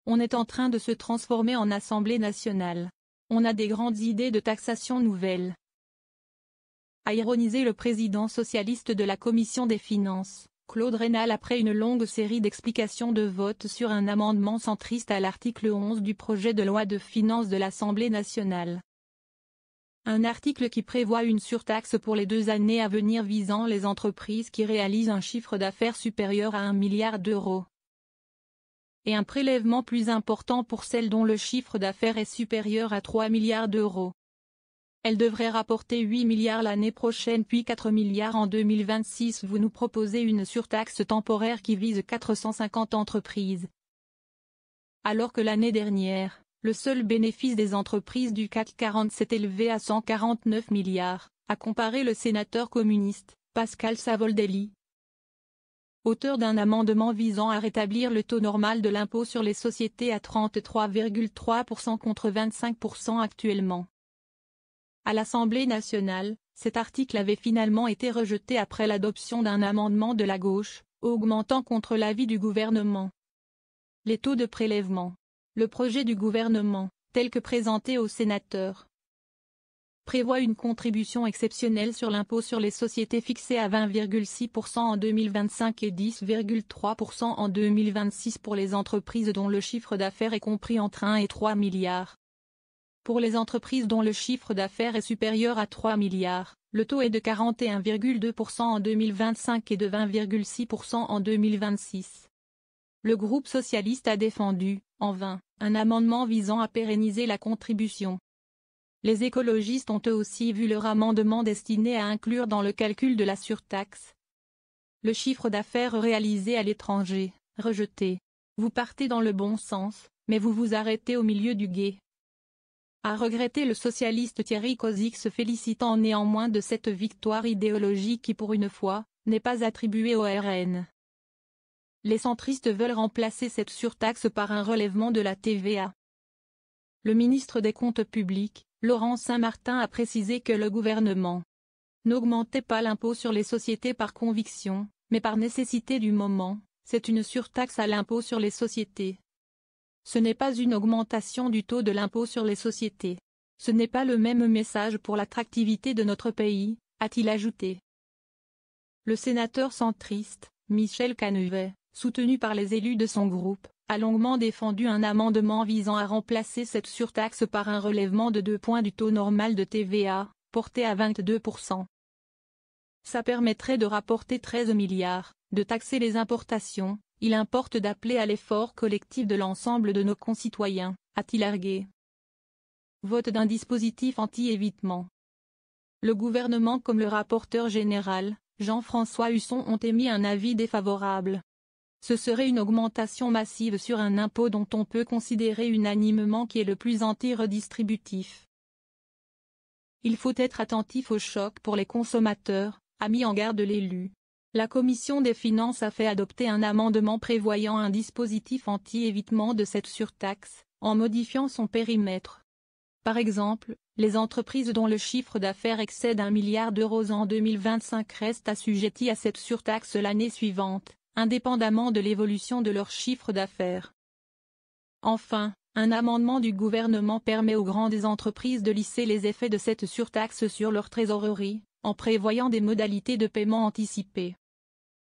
On est en train de se transformer en Assemblée nationale. On a des grandes idées de taxation nouvelles, a ironisé le président socialiste de la Commission des finances, Claude Raynal, après une longue série d'explications de vote sur un amendement centriste à l'article 11 du projet de loi de finances de l'Assemblée nationale. Un article qui prévoit une surtaxe pour les 2 années à venir visant les entreprises qui réalisent un chiffre d'affaires supérieur à 1 milliard d'euros. Et un prélèvement plus important pour celles dont le chiffre d'affaires est supérieur à 3 milliards d'euros. Elle devrait rapporter 8 milliards l'année prochaine puis 4 milliards en 2026. Vous nous proposez une surtaxe temporaire qui vise 450 entreprises. Alors que l'année dernière, le seul bénéfice des entreprises du CAC 40 s'est élevé à 149 milliards, a comparé le sénateur communiste, Pascal Savoldelli, auteur d'un amendement visant à rétablir le taux normal de l'impôt sur les sociétés à 33,3% contre 25% actuellement. À l'Assemblée nationale, cet article avait finalement été rejeté après l'adoption d'un amendement de la gauche, augmentant contre l'avis du gouvernement les taux de prélèvement. Le projet du gouvernement, tel que présenté aux sénateurs, prévoit une contribution exceptionnelle sur l'impôt sur les sociétés fixée à 20,6% en 2025 et 10,3% en 2026 pour les entreprises dont le chiffre d'affaires est compris entre 1 et 3 milliards. Pour les entreprises dont le chiffre d'affaires est supérieur à 3 milliards, le taux est de 41,2% en 2025 et de 20,6% en 2026. Le groupe socialiste a défendu, en vain, un amendement visant à pérenniser la contribution. Les écologistes ont eux aussi vu leur amendement destiné à inclure dans le calcul de la surtaxe le chiffre d'affaires réalisé à l'étranger, rejeté. Vous partez dans le bon sens, mais vous vous arrêtez au milieu du gué, a regretté le socialiste Thierry Cozic, se félicitant néanmoins de cette victoire idéologique qui pour une fois, n'est pas attribuée au RN. Les centristes veulent remplacer cette surtaxe par un relèvement de la TVA. Le ministre des Comptes publics, Laurent Saint-Martin, a précisé que le gouvernement n'augmentait pas l'impôt sur les sociétés par conviction, mais par nécessité du moment. C'est une surtaxe à l'impôt sur les sociétés. Ce n'est pas une augmentation du taux de l'impôt sur les sociétés. Ce n'est pas le même message pour l'attractivité de notre pays, a-t-il ajouté. Le sénateur centriste, Michel Canevet, soutenu par les élus de son groupe, a longuement défendu un amendement visant à remplacer cette surtaxe par un relèvement de 2 points du taux normal de TVA, porté à 22%. Ça permettrait de rapporter 13 milliards, de taxer les importations. Il importe d'appeler à l'effort collectif de l'ensemble de nos concitoyens, a-t-il argué. Vote d'un dispositif anti-évitement. Le gouvernement comme le rapporteur général, Jean-François Husson, ont émis un avis défavorable. Ce serait une augmentation massive sur un impôt dont on peut considérer unanimement qu'il est le plus anti-redistributif. Il faut être attentif au choc pour les consommateurs, a mis en garde l'élu. La Commission des finances a fait adopter un amendement prévoyant un dispositif anti-évitement de cette surtaxe, en modifiant son périmètre. Par exemple, les entreprises dont le chiffre d'affaires excède 1 milliard d'euros en 2025 restent assujetties à cette surtaxe l'année suivante, indépendamment de l'évolution de leur chiffre d'affaires. Enfin, un amendement du gouvernement permet aux grandes entreprises de lisser les effets de cette surtaxe sur leur trésorerie, en prévoyant des modalités de paiement anticipé.